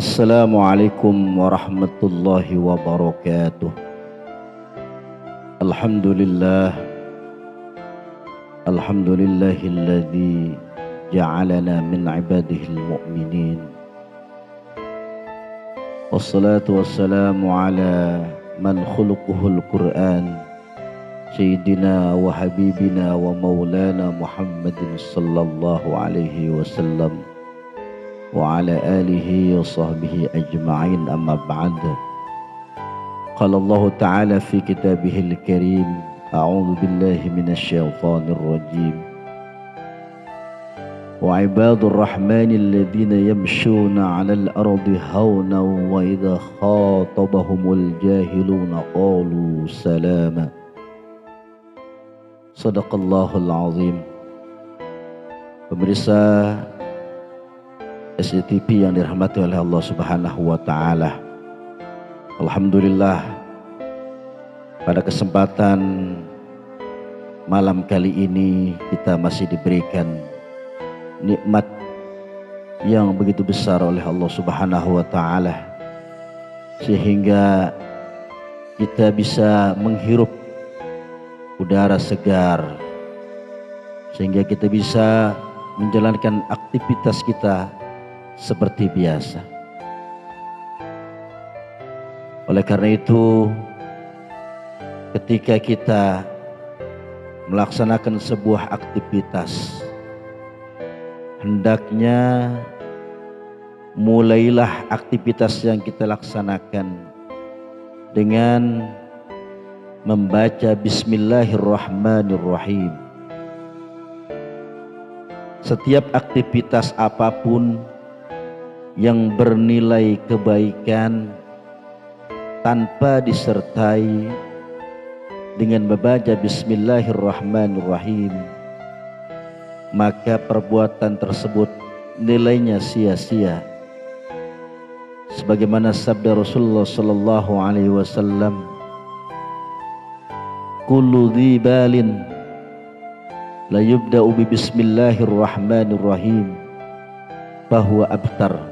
Assalamualaikum warahmatullahi wabarakatuh. Alhamdulillah, alhamdulillahilladzi ja'alana min ibadihil mu'minin. Wassalatu wassalamu ala man khuluquhul Qur'an, Sayyidina wa habibina wa maulana Muhammadin sallallahu alaihi wasallam wa ala alihi wa sahbihi ajma'in, amma ba'd. Qala Allah ta'ala fi kitabihil karim, a'udzu billahi minasy syaithanir rajim. Wa ibadur rahmanil ladzina yamshuna 'alal ardi hawnan wa idza khatabahumul jahiluna qalu salama. Shadaqallahul azim. Pemirsa SCTV yang dirahmati oleh Allah Subhanahu wa taala. Alhamdulillah, pada kesempatan malam kali ini kita masih diberikan nikmat yang begitu besar oleh Allah Subhanahu wa taala, sehingga kita bisa menghirup udara segar, sehingga kita bisa menjalankan aktivitas kita seperti biasa. Oleh karena itu, ketika kita melaksanakan sebuah aktivitas, hendaknya mulailah aktivitas yang kita laksanakan dengan membaca Bismillahirrahmanirrahim. Setiap aktivitas apapun yang bernilai kebaikan tanpa disertai dengan membaca Bismillahirrahmanirrahim, maka perbuatan tersebut nilainya sia-sia. Sebagaimana sabda Rasulullah sallallahu alaihi wasallam, kullu dzibalin la yubda'u bi Bismillahirrahmanirrahim bahwa abtar.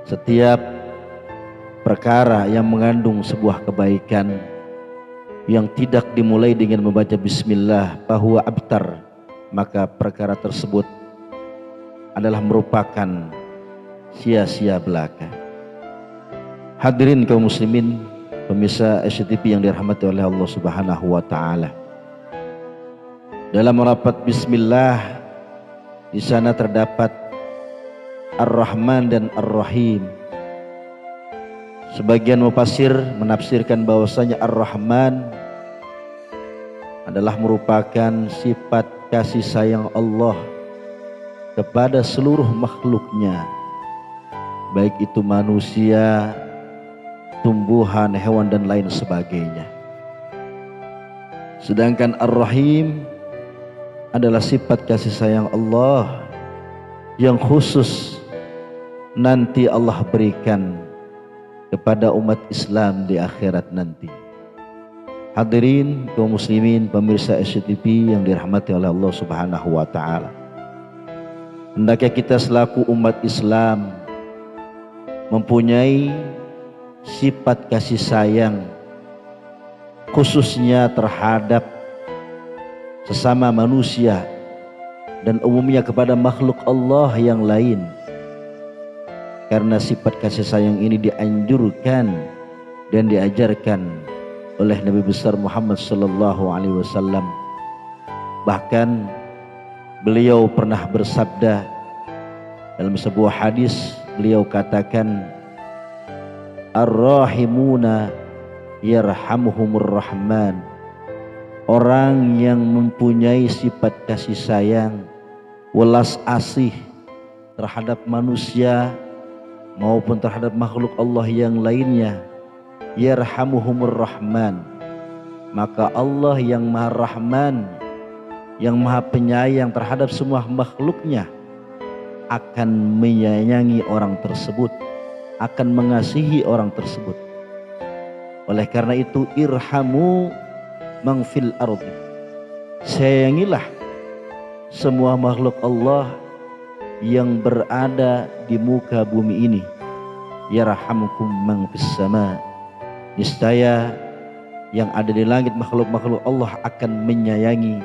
Setiap perkara yang mengandung sebuah kebaikan yang tidak dimulai dengan membaca bismillah bahwa abtar, maka perkara tersebut adalah merupakan sia-sia belaka. Hadirin kaum muslimin, pemirsa SCTV yang dirahmati oleh Allah Subhanahu wa taala. Dalam merapat bismillah, di sana terdapat Ar-Rahman dan Ar-Rahim. Sebagian mufassir menafsirkan bahwasanya Ar-Rahman adalah merupakan sifat kasih sayang Allah kepada seluruh makhluknya, baik itu manusia, tumbuhan, hewan dan lain sebagainya. Sedangkan Ar-Rahim adalah sifat kasih sayang Allah yang khusus nanti Allah berikan kepada umat Islam di akhirat nanti. Hadirin kaum muslimin, pemirsa SCTV yang dirahmati oleh Allah Subhanahu wa taala. Hendaknya kita selaku umat Islam mempunyai sifat kasih sayang khususnya terhadap sesama manusia dan umumnya kepada makhluk Allah yang lain. Karena sifat kasih sayang ini dianjurkan dan diajarkan oleh Nabi besar Muhammad sallallahu alaihi wasallam. Bahkan beliau pernah bersabda dalam sebuah hadis, beliau katakan, Ar-Rahimuna yarhamuhumur Rahman. Orang yang mempunyai sifat kasih sayang, welas asih terhadap manusia maupun terhadap makhluk Allah yang lainnya, yarhamuhumur Rahman, maka Allah yang Maha Rahman, yang Maha Penyayang terhadap semua makhluknya akan menyayangi orang tersebut, akan mengasihi orang tersebut. Oleh karena itu, irhamu man fil ardi, sayangilah semua makhluk Allah yang berada di muka bumi ini, yarhamkum man fis sama. Niscaya yang ada di langit makhluk-makhluk Allah akan menyayangi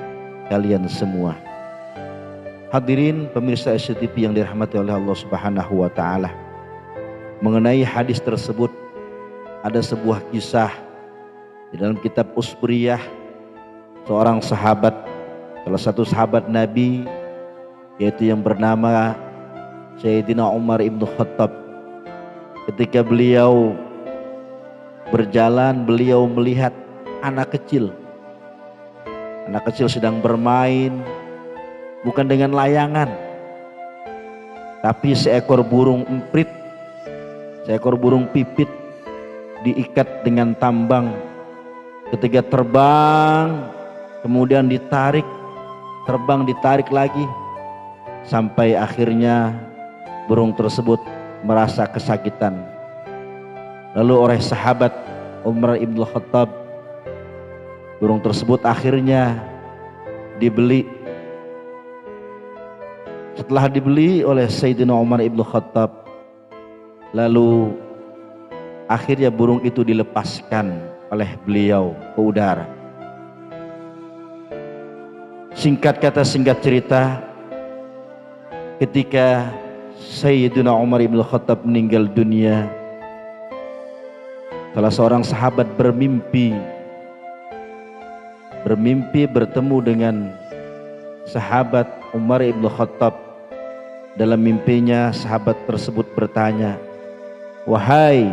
kalian semua. Hadirin pemirsa SCTV yang dirahmati oleh Allah Subhanahu wa taala. Mengenai hadis tersebut ada sebuah kisah di dalam kitab Usburiyah. Seorang sahabat, salah satu sahabat Nabi, yaitu yang bernama Sayyidina Umar ibn Khattab. Ketika beliau berjalan, beliau melihat anak kecil sedang bermain, bukan dengan layangan, tapi seekor burung emprit, seekor burung pipit diikat dengan tambang. Ketika terbang, kemudian ditarik, terbang ditarik lagi, sampai akhirnya burung tersebut merasa kesakitan. Lalu oleh sahabat Umar ibn Khattab, burung tersebut akhirnya dibeli. Setelah dibeli oleh Sayyidina Umar ibn Khattab, lalu akhirnya burung itu dilepaskan oleh beliau ke udara. Singkat kata singkat cerita, ketika Sayyidina Umar ibn Khattab meninggal dunia, salah seorang sahabat bermimpi bertemu dengan sahabat Umar ibn Khattab. Dalam mimpinya sahabat tersebut bertanya, "Wahai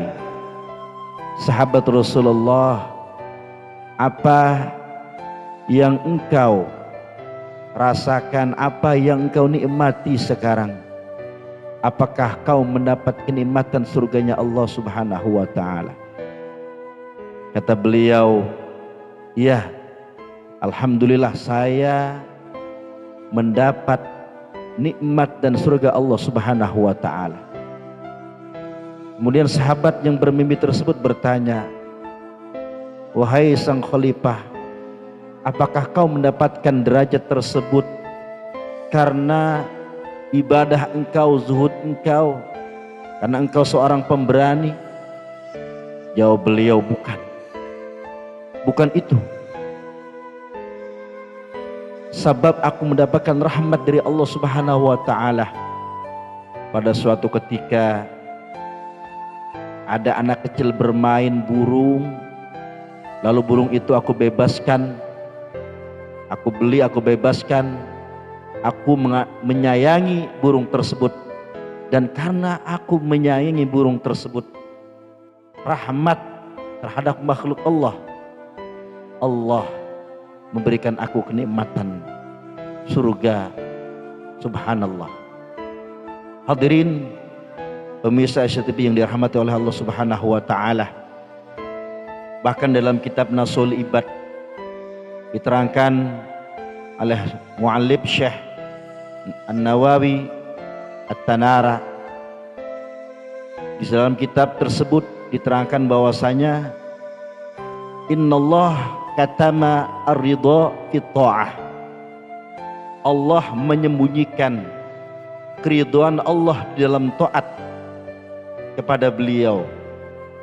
sahabat Rasulullah, apa yang engkau rasakan, apa yang engkau nikmati sekarang? Apakah kau mendapat kenikmatan surganya Allah Subhanahu wa ta'ala?" Kata beliau, "Ya, alhamdulillah saya mendapat nikmat dan surga Allah Subhanahu wa ta'ala." Kemudian sahabat yang bermimpi tersebut bertanya, "Wahai sang khalifah, apakah kau mendapatkan derajat tersebut karena ibadah engkau, zuhud engkau, karena engkau seorang pemberani?" Jawab beliau, bukan itu. Sebab aku mendapatkan rahmat dari Allah Subhanahu wa ta'ala. Pada suatu ketika ada anak kecil bermain burung, lalu burung itu aku bebaskan, aku beli, aku bebaskan, aku menyayangi burung tersebut. Dan karena aku menyayangi burung tersebut, rahmat terhadap makhluk Allah, Allah memberikan aku kenikmatan surga. Subhanallah. Hadirin pemirsa SCTV yang dirahmati oleh Allah Subhanahu wa ta'ala, bahkan dalam kitab Nasul Ibad diterangkan oleh Mu'allib Syekh An-Nawawi At-Tanara. Di dalam kitab tersebut diterangkan bahwasanya innallah katama ar-ridha fi ta'ah. Allah menyembunyikan keridhaan Allah di dalam taat kepada beliau.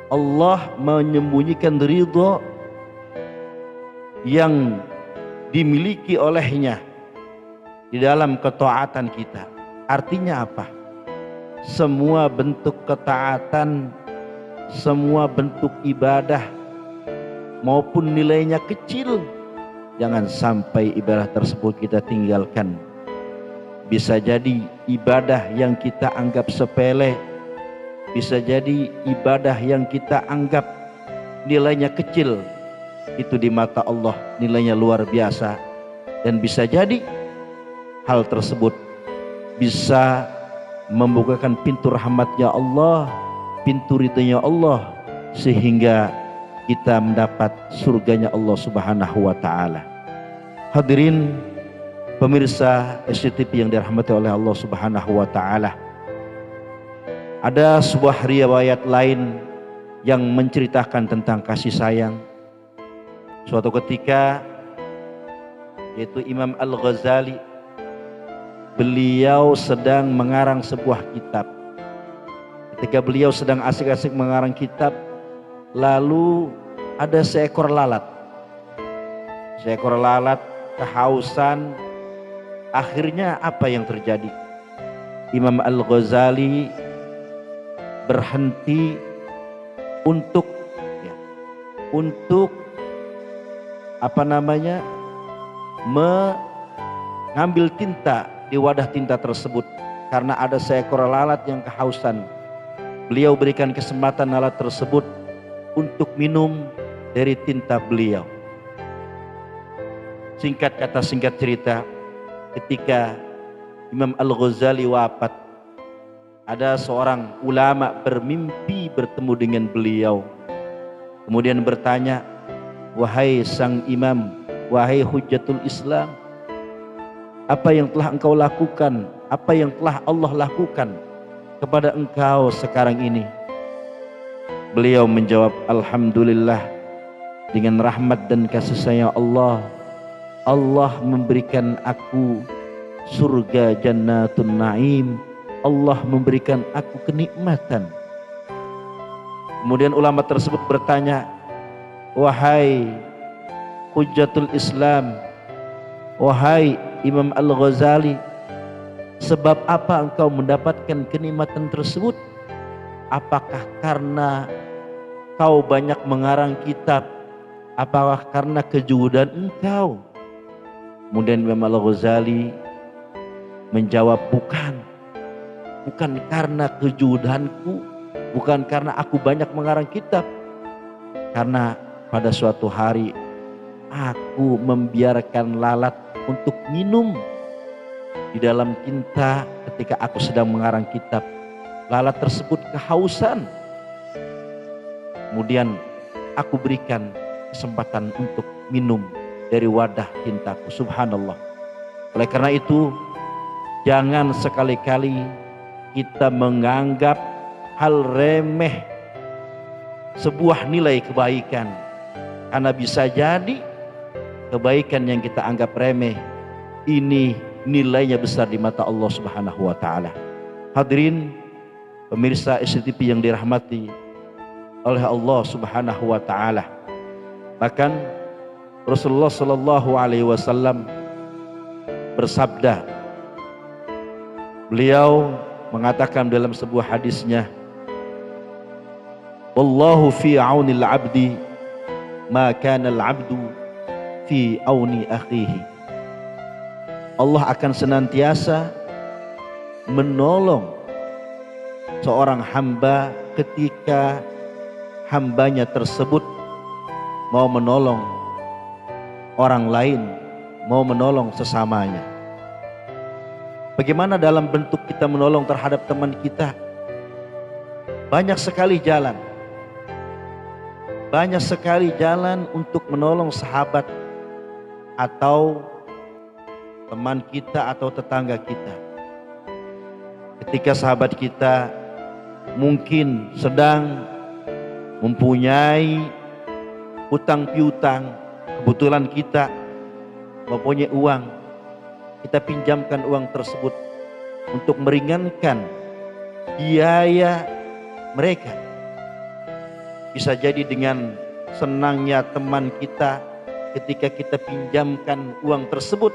Allah menyembunyikan ridha yang dimiliki olehnya di dalam ketaatan kita. Artinya apa? Semua bentuk ketaatan, semua bentuk ibadah maupun nilainya kecil, jangan sampai ibadah tersebut kita tinggalkan. Bisa jadi ibadah yang kita anggap sepele, bisa jadi ibadah yang kita anggap nilainya kecil, itu di mata Allah nilainya luar biasa. Dan bisa jadi hal tersebut bisa membukakan pintu rahmatnya Allah, pintu ridhonya Allah, sehingga kita mendapat surganya Allah Subhanahu wa ta'ala. Hadirin pemirsa SCTV yang dirahmati oleh Allah Subhanahu wa ta'ala, ada sebuah riwayat lain yang menceritakan tentang kasih sayang. Suatu ketika, yaitu Imam Al-Ghazali, beliau sedang mengarang sebuah kitab. Ketika beliau sedang asik-asik mengarang kitab, lalu ada seekor lalat. Seekor lalat kehausan. Akhirnya apa yang terjadi? Imam Al-Ghazali berhenti untuk mengambil tinta di wadah tinta tersebut, karena ada seekor lalat yang kehausan. Beliau berikan kesempatan lalat tersebut untuk minum dari tinta beliau. Singkat kata singkat cerita, ketika Imam Al-Ghazali wafat, ada seorang ulama bermimpi bertemu dengan beliau. Kemudian bertanya, "Wahai sang imam, wahai hujjatul Islam, apa yang telah engkau lakukan? Apa yang telah Allah lakukan kepada engkau sekarang ini?" Beliau menjawab, "Alhamdulillah, dengan rahmat dan kasih sayang Allah, Allah memberikan aku surga jannatun na'im. Allah memberikan aku kenikmatan." Kemudian ulama tersebut bertanya, "Wahai hujjatul Islam, wahai Imam Al-Ghazali, sebab apa engkau mendapatkan kenikmatan tersebut? Apakah karena kau banyak mengarang kitab? Apakah karena kejuhudan engkau?" Kemudian Imam Al-Ghazali menjawab, bukan karena kejuhudanku, bukan karena aku banyak mengarang kitab, karena pada suatu hari aku membiarkan lalat untuk minum di dalam tinta ketika aku sedang mengarang kitab. Lalat tersebut kehausan, kemudian aku berikan kesempatan untuk minum dari wadah tintaku. Subhanallah. Oleh karena itu, jangan sekali-kali kita menganggap hal remeh sebuah nilai kebaikan, karena bisa jadi kebaikan yang kita anggap remeh ini nilainya besar di mata Allah Subhanahu wa taala. Hadirin pemirsa SCTV yang dirahmati oleh Allah Subhanahu wa taala. Bahkan Rasulullah sallallahu alaihi wasallam bersabda, beliau mengatakan dalam sebuah hadisnya, "Wallahu fi aunil 'abdi ma kana al-'abdu fi auni akhihi." Allah akan senantiasa menolong seorang hamba ketika hambanya tersebut mau menolong orang lain, mau menolong sesamanya. Bagaimana dalam bentuk kita menolong terhadap teman kita? Banyak sekali jalan. Banyak sekali jalan untuk menolong sahabat atau teman kita atau tetangga kita. Ketika sahabat kita mungkin sedang mempunyai hutang piutang, kebetulan kita mempunyai uang, kita pinjamkan uang tersebut untuk meringankan biaya mereka. Bisa jadi dengan senangnya teman kita ketika kita pinjamkan uang tersebut,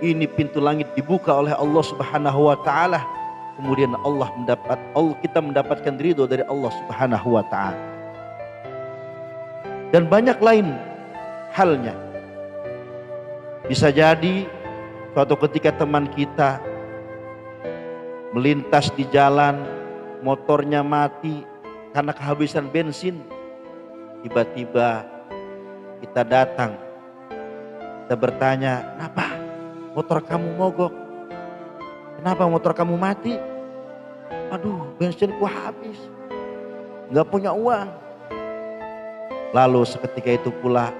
ini pintu langit dibuka oleh Allah Subhanahu wa taala. Kemudian kita mendapatkan ridho dari Allah Subhanahu wa taala. Dan banyak lain halnya. Bisa jadi suatu ketika teman kita melintas di jalan, motornya mati karena kehabisan bensin. Tiba-tiba kita datang, kita bertanya, "Kenapa motor kamu mogok? Kenapa motor kamu mati?" "Aduh, bensinku habis, gak punya uang." Lalu seketika itu pula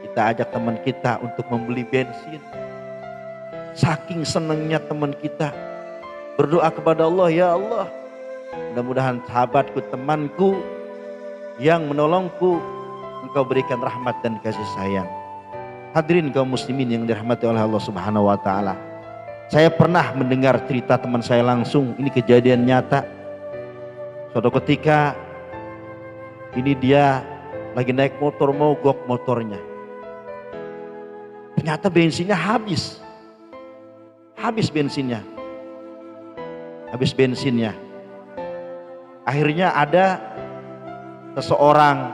kita ajak teman kita untuk membeli bensin. Saking senangnya teman kita berdoa kepada Allah, "Ya Allah, mudah-mudahan sahabatku, temanku yang menolongku, Engkau berikan rahmat dan kasih sayang." Hadirin kaum muslimin yang dirahmati oleh Allah Subhanahu wa taala. Saya pernah mendengar cerita teman saya langsung, ini kejadian nyata. Suatu ketika ini dia lagi naik motor, mogok motornya. Ternyata bensinnya habis. Habis bensinnya. Akhirnya ada seseorang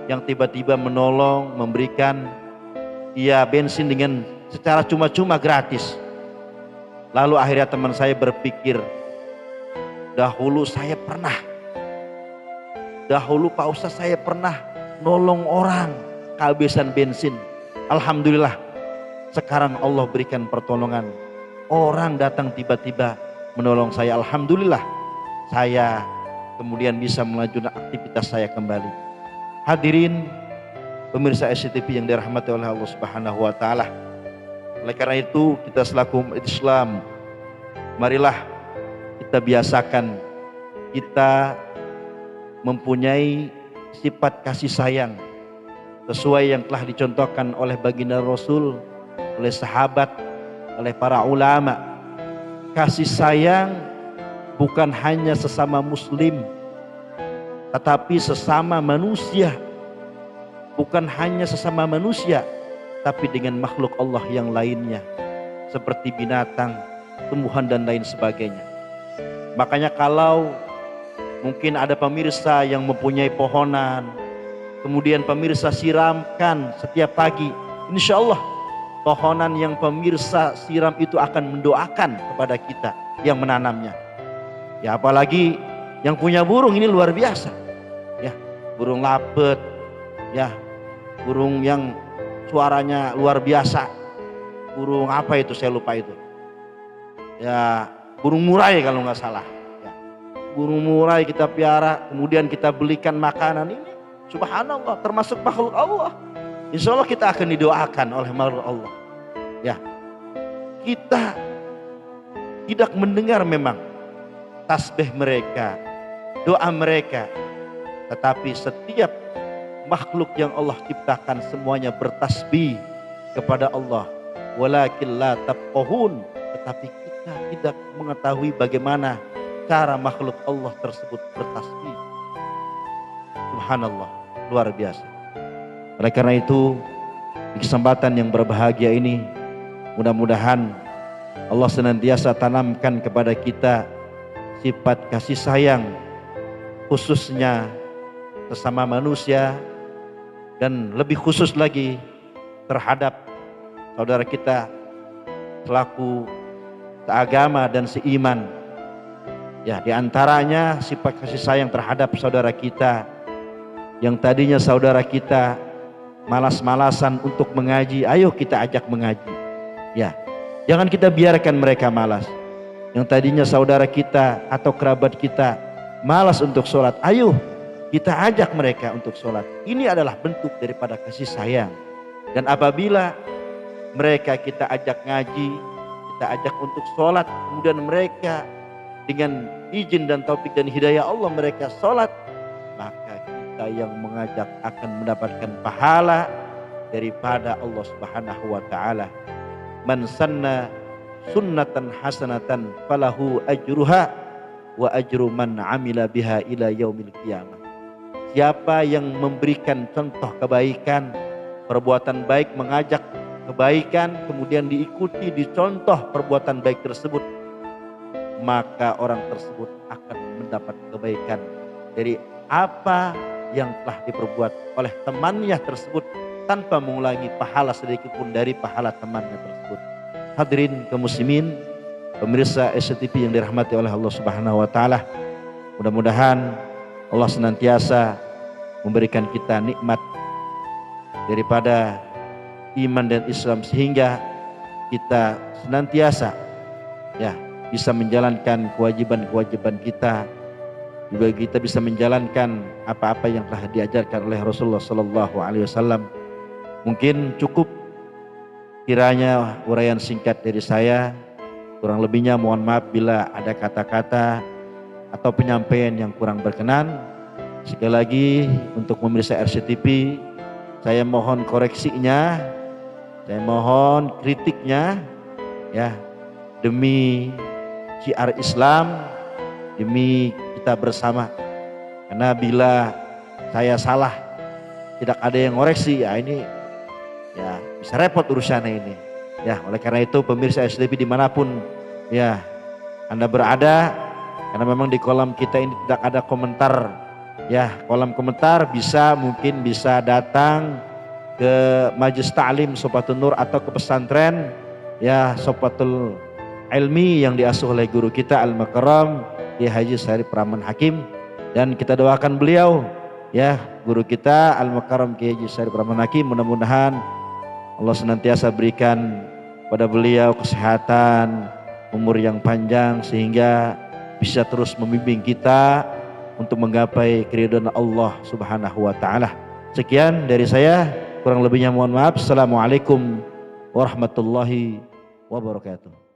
yang tiba-tiba menolong, memberikan dia bensin dengan secara cuma-cuma gratis. Lalu akhirnya teman saya berpikir, dahulu Pak Ustaz saya pernah nolong orang kehabisan bensin. Alhamdulillah sekarang Allah berikan pertolongan. Orang datang tiba-tiba menolong saya. Alhamdulillah saya kemudian bisa melanjutkan aktivitas saya kembali. Hadirin pemirsa SCTV yang dirahmati oleh Allah Subhanahu wa taala. Oleh karena itu kita selaku umat Islam, marilah kita biasakan kita mempunyai sifat kasih sayang sesuai yang telah dicontohkan oleh baginda Rasul, oleh sahabat, oleh para ulama. Kasih sayang bukan hanya sesama muslim, tetapi sesama manusia. Bukan hanya sesama manusia, tapi dengan makhluk Allah yang lainnya, seperti binatang, tumbuhan dan lain sebagainya. Makanya kalau mungkin ada pemirsa yang mempunyai pohonan, kemudian pemirsa siramkan setiap pagi, insya Allah pohonan yang pemirsa siram itu akan mendoakan kepada kita yang menanamnya. Ya apalagi yang punya burung, ini luar biasa. Ya, burung lapet, ya burung yang suaranya luar biasa. Burung apa itu, saya lupa itu. Ya burung murai kalau nggak salah. Ya, burung murai kita piara, kemudian kita belikan makanan ini. Subhanallah, termasuk makhluk Allah. Insya Allah kita akan didoakan oleh makhluk Allah. Ya, kita tidak mendengar memang tasbih mereka, doa mereka, tetapi setiap makhluk yang Allah ciptakan semuanya bertasbih kepada Allah. Walakin la tafqahun, tetapi kita tidak mengetahui bagaimana cara makhluk Allah tersebut bertasbih. Subhanallah, luar biasa. Oleh karena itu, di kesempatan yang berbahagia ini, mudah-mudahan Allah senantiasa tanamkan kepada kita sifat kasih sayang, khususnya sesama manusia, dan lebih khusus lagi terhadap saudara kita selaku seagama dan seiman. Ya, diantaranya sifat kasih sayang terhadap saudara kita yang tadinya saudara kita malas-malasan untuk mengaji, ayo kita ajak mengaji. Ya, jangan kita biarkan mereka malas. Yang tadinya saudara kita atau kerabat kita malas untuk sholat, ayo kita ajak mereka untuk sholat. Ini adalah bentuk daripada kasih sayang. Dan apabila mereka kita ajak ngaji, kita ajak untuk sholat, kemudian mereka dengan izin dan taufik dan hidayah Allah mereka sholat, maka kita yang mengajak akan mendapatkan pahala daripada Allah Subhanahu wa ta'ala. Man sanna sunnatan hasanatan falahu ajruha wa ajru man amila biha ila yaumil qiyamah. Siapa yang memberikan contoh kebaikan, perbuatan baik, mengajak kebaikan, kemudian diikuti, dicontoh perbuatan baik tersebut, maka orang tersebut akan mendapat kebaikan dari apa yang telah diperbuat oleh temannya tersebut, tanpa mengulangi pahala sedikit pun dari pahala temannya tersebut. Hadirin kaum muslimin, pemirsa SCTV yang dirahmati oleh Allah Subhanahu wa taala, mudah-mudahan Allah senantiasa memberikan kita nikmat daripada iman dan Islam sehingga kita senantiasa ya bisa menjalankan kewajiban-kewajiban kita, juga kita bisa menjalankan apa-apa yang telah diajarkan oleh Rasulullah sallallahu alaihi wasallam. Mungkin cukup kiranya uraian singkat dari saya, kurang lebihnya mohon maaf bila ada kata-kata atau penyampaian yang kurang berkenan. Sekali lagi untuk pemirsa RCTV, saya mohon koreksinya, saya mohon kritiknya ya, demi syiar Islam, demi kita bersama Karena bila saya salah, tidak ada yang ngoreksi, ya ini ya bisa repot urusannya ini. Ya, oleh karena itu pemirsa SDP dimanapun ya Anda berada, karena memang di kolom kita ini tidak ada komentar. Ya, kolom komentar mungkin bisa datang ke Majelis Ta'lim Sofatul Nur atau ke pesantren ya Sofatul Ilmi yang diasuh oleh guru kita Al-Mukarram Kiai Haji Syarif Rahman Hakim, dan kita doakan beliau ya guru kita Al-Mukarram Kiai Haji Syarif Rahman Hakim, mudah-mudahan Allah senantiasa berikan pada beliau kesehatan, umur yang panjang sehingga bisa terus membimbing kita untuk menggapai keridhaan Allah Subhanahu wa taala. Sekian dari saya, kurang lebihnya mohon maaf. Assalamualaikum warahmatullahi wabarakatuh.